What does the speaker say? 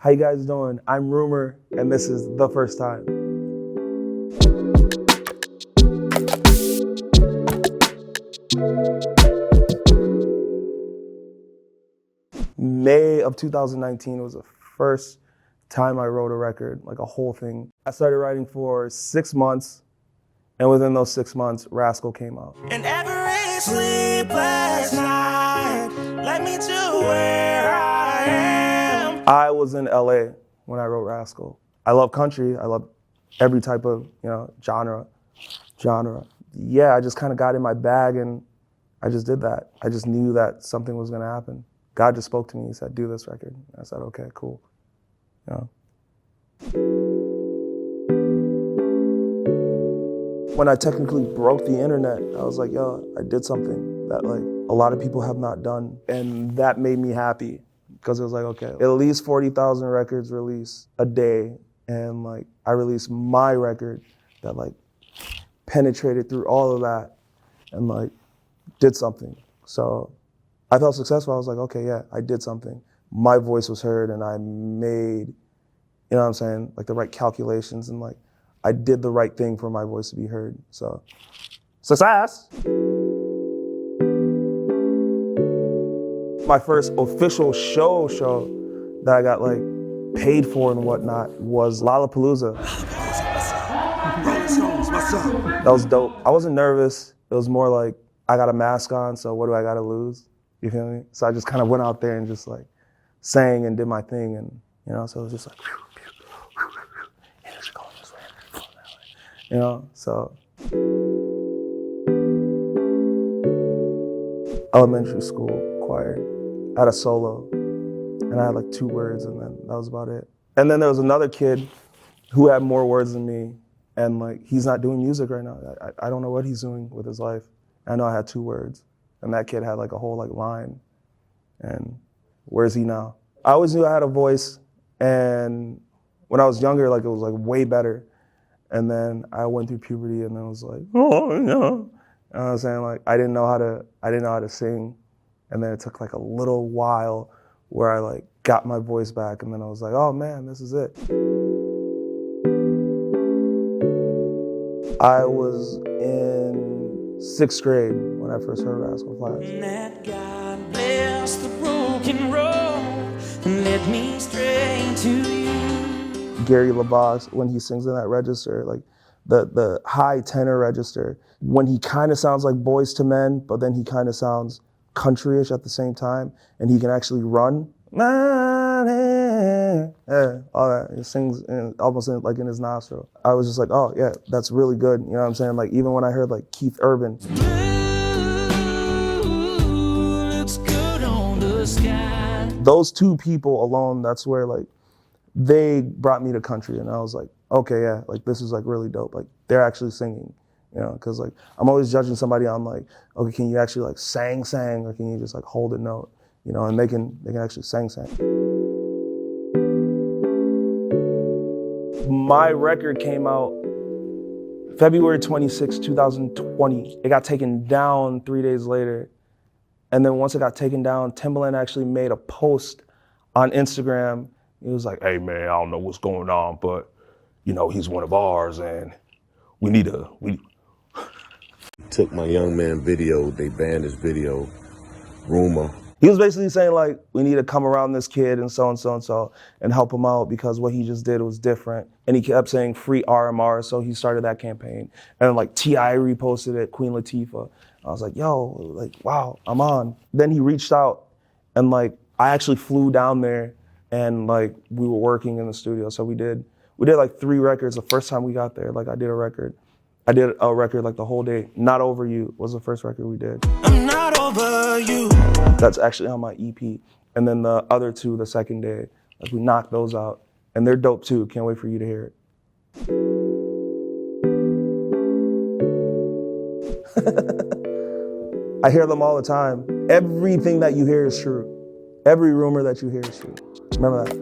How you guys doing? I'm Rumor, and this is The First Time. May of 2019 was the first time I wrote a record, like a whole thing. I started writing for 6 months, and within those 6 months, Rascal came out. And every sleepless night led me to where I am. I was in LA when I wrote Rascal. I love country. I love every type of, genre. Yeah, I just kind of got in my bag and I just did that. I just knew that something was gonna happen. God just spoke to me. He said, do this record. I said, okay, cool. When I technically broke the internet, I was like, yo, I did something that like a lot of people have not done. And that made me happy because it was like, okay, at least 40,000 records released a day. And like, I released my record that like penetrated through all of that and like did something. So I felt successful. I was like, okay, yeah, I did something. My voice was heard and I made, you know what I'm saying, like the right calculations and like I did the right thing for my voice to be heard. So, success! My first official show that I got like paid for and whatnot was Lollapalooza. That was dope. I wasn't nervous. It was more like, I got a mask on, so what do I gotta lose? You feel me? So I just kind of went out there and just like sang and did my thing and, so it was just like, energy going this way, so. Elementary school choir. I had a solo and I had like 2 words and then that was about it. And then there was another kid who had more words than me and like, he's not doing music right now. I don't know what he's doing with his life. I know I had 2 words and that kid had like a whole like line and where's he now? I always knew I had a voice and when I was younger, like it was like way better. And then I went through puberty and then it was like, oh, yeah. You know what I'm saying? Like I didn't know how to sing. And then it took like a little while where I like got my voice back and then I was like, oh man, this is it. I was in 6th grade when I first heard Rascal Flatts. That God bless the broken road and led me straight to you. Gary LaBosse, when he sings in that register, like the high tenor register, when he kind of sounds like Boyz II Men, but then he kind of sounds countryish at the same time, and he can actually run. All that. He sings almost like in his nostril. I was just like, oh yeah, that's really good. You know what I'm saying? Like even when I heard like Keith Urban. Looks good on the sky. Those 2 people alone, that's where like they brought me to country and I was like, okay, yeah, like this is like really dope. Like they're actually singing, cause like I'm always judging somebody on like, okay, can you actually like sang or can you just like hold a note, and they can actually sang. My record came out February 26, 2020. It got taken down 3 days later. And then once it got taken down, Timbaland actually made a post on Instagram. He was like, hey man, I don't know what's going on, but he's one of ours and we took my young man video, they banned his video, Rumor. He was basically saying like, we need to come around this kid and so and so and so and help him out because what he just did was different. And he kept saying free RMR, so he started that campaign. And like T.I. reposted it, Queen Latifah. I was like, yo, like, wow, I'm on. Then he reached out and like, I actually flew down there and like, we were working in the studio. So we did like 3 records the first time we got there. Like I did a record like the whole day. Not Over You was the first record we did. I'm not over you. That's actually on my EP. And then the other 2, the second day, like we knocked those out. And they're dope too. Can't wait for you to hear it. I hear them all the time. Everything that you hear is true. Every rumor that you hear is true. Remember that.